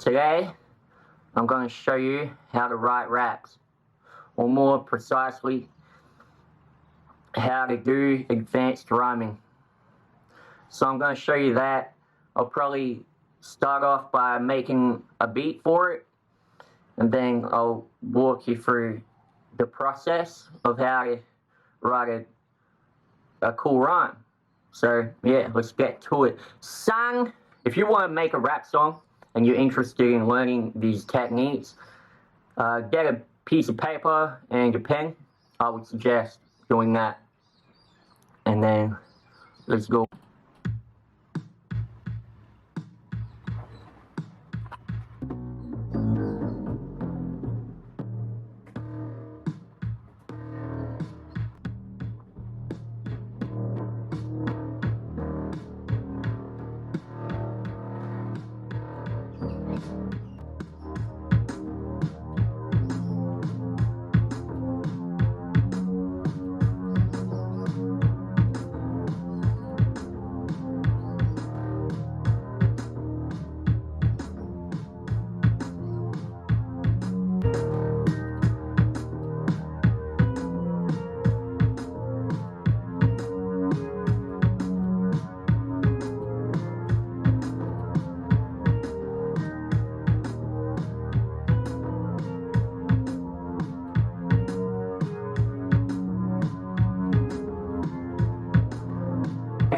Today, I'm going to show you how to write raps, or more precisely, how to do advanced rhyming. So I'm going to show you that. I'll probably start off by making a beat for it, and then I'll walk you through the process of how to write a cool rhyme. So yeah, let's get to it. Son, if you want to make a rap song and you're interested in learning these techniques, get a piece of paper and a pen. I would suggest doing that. And then let's go.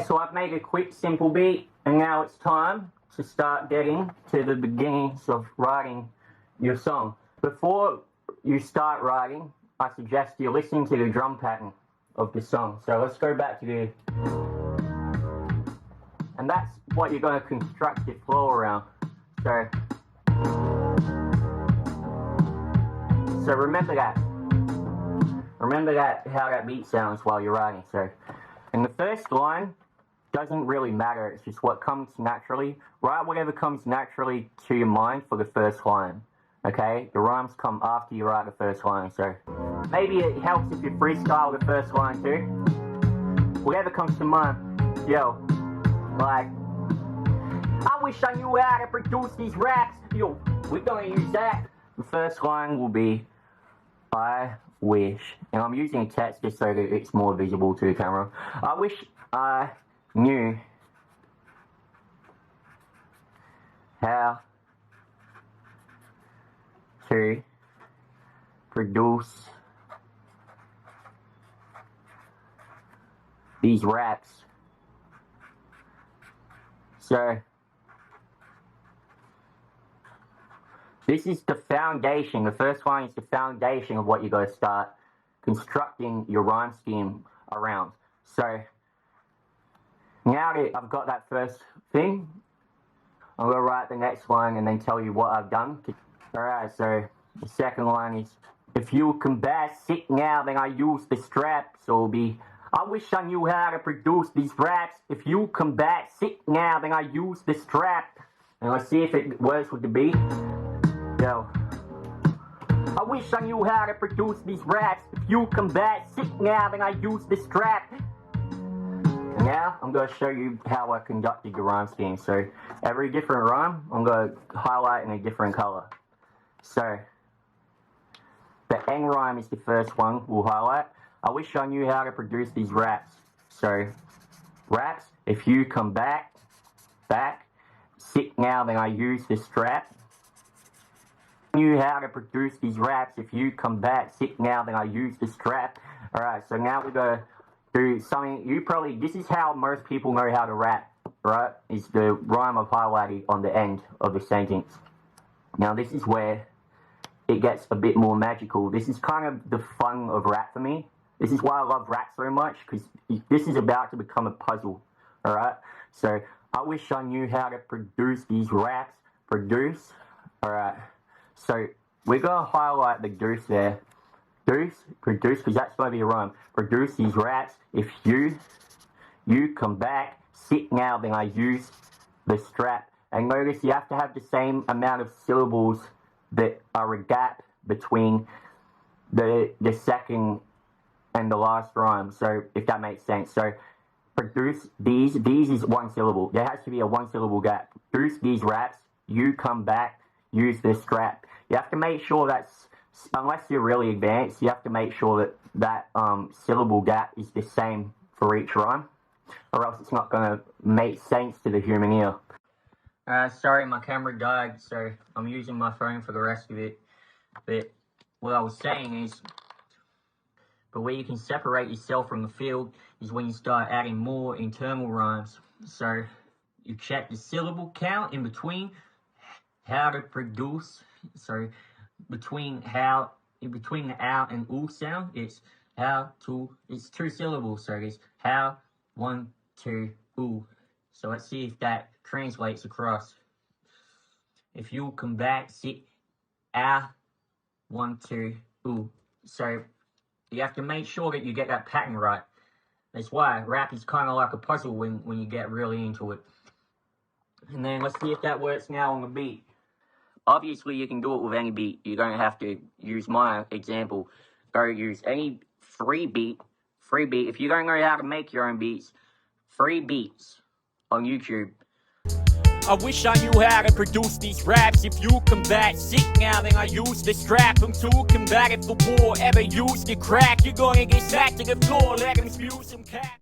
So I've made a quick, simple beat, and now it's time to start getting to the beginnings of writing your song. Before you start writing, I suggest you listen to the drum pattern of the song. So let's go back to the... And that's what you're going to construct your flow around. So remember that. Remember that, how that beat sounds while you're writing. So, in the first line, doesn't really matter, it's just what comes naturally. Write whatever comes naturally to your mind for the first line, okay? The rhymes come after you write the first line, so maybe it helps if you freestyle the first line too. Whatever comes to mind, yo, like, I wish I knew how to produce these raps, yo, we're gonna use that. The first line will be, I wish, and I'm using text just so that it's more visible to the camera. I wish I knew how to produce these raps. So this is the foundation. The first line is the foundation of what you're going to start constructing your rhyme scheme around. So now that I've got that first thing, I'm going to write the next line and then tell you what I've done. Alright, so the second line is, if you can bear sick now, then I use the strap. So it'll be, I wish I knew how to produce these raps. If you can bear sick now, then I use the strap. And let's see if it works with the beat. Yo. I wish I knew how to produce these raps. If you can bear sick now, then I use the strap. Now, I'm going to show you how I conducted the rhyme scheme. So, every different rhyme, I'm going to highlight in a different color. So, the end rhyme is the first one we'll highlight. I wish I knew how to produce these raps. So, raps, if you come back, sick now, then I use the strap. I knew how to produce these raps. If you come back, sick now, then I use the strap. Alright, so now we're going to do something, this is how most people know how to rap, right? Is the rhyme I've highlighted on the end of the sentence. Now this is where it gets a bit more magical. This is kind of the fun of rap for me. This is why I love rap so much, because this is about to become a puzzle, alright? So, I wish I knew how to produce these raps. Produce, alright. So, we're going to highlight the deuce there. Produce, because that's going to be a rhyme. Produce these raps. If you come back, sit now, then I use the strap. And notice you have to have the same amount of syllables that are a gap between the second and the last rhyme. So, if that makes sense. So, produce these is one syllable. There has to be a one syllable gap. Produce these raps. You come back, use the strap. You have to make sure that's, unless you're really advanced, you have to make sure that syllable gap is the same for each rhyme, or else it's not going to make sense to the human ear. Sorry, my camera died, so I'm using my phone for the rest of it. But what I was saying is, but where you can separate yourself from the field is when you start adding more internal rhymes. So you check the syllable count in between how to produce. So between the ow and oo sound, it's it's 2 syllables. So it's how, 1, 2, oo. So let's see if that translates across. If you come back, sit, ah, 1, 2, oo. So you have to make sure that you get that pattern right. That's why rap is kind of like a puzzle when you get really into it. And then let's see if that works now on the beat. Obviously, you can do it with any beat. You're going to have to use my example. Go use any free beat. If you don't know how to make your own beats, free beats on YouTube. I wish I knew how to produce these raps. If you combat sick now, then I use the strap. I'm too combative for war. Ever use the crack, you're gonna get smacked to the floor. Let him spew some cat.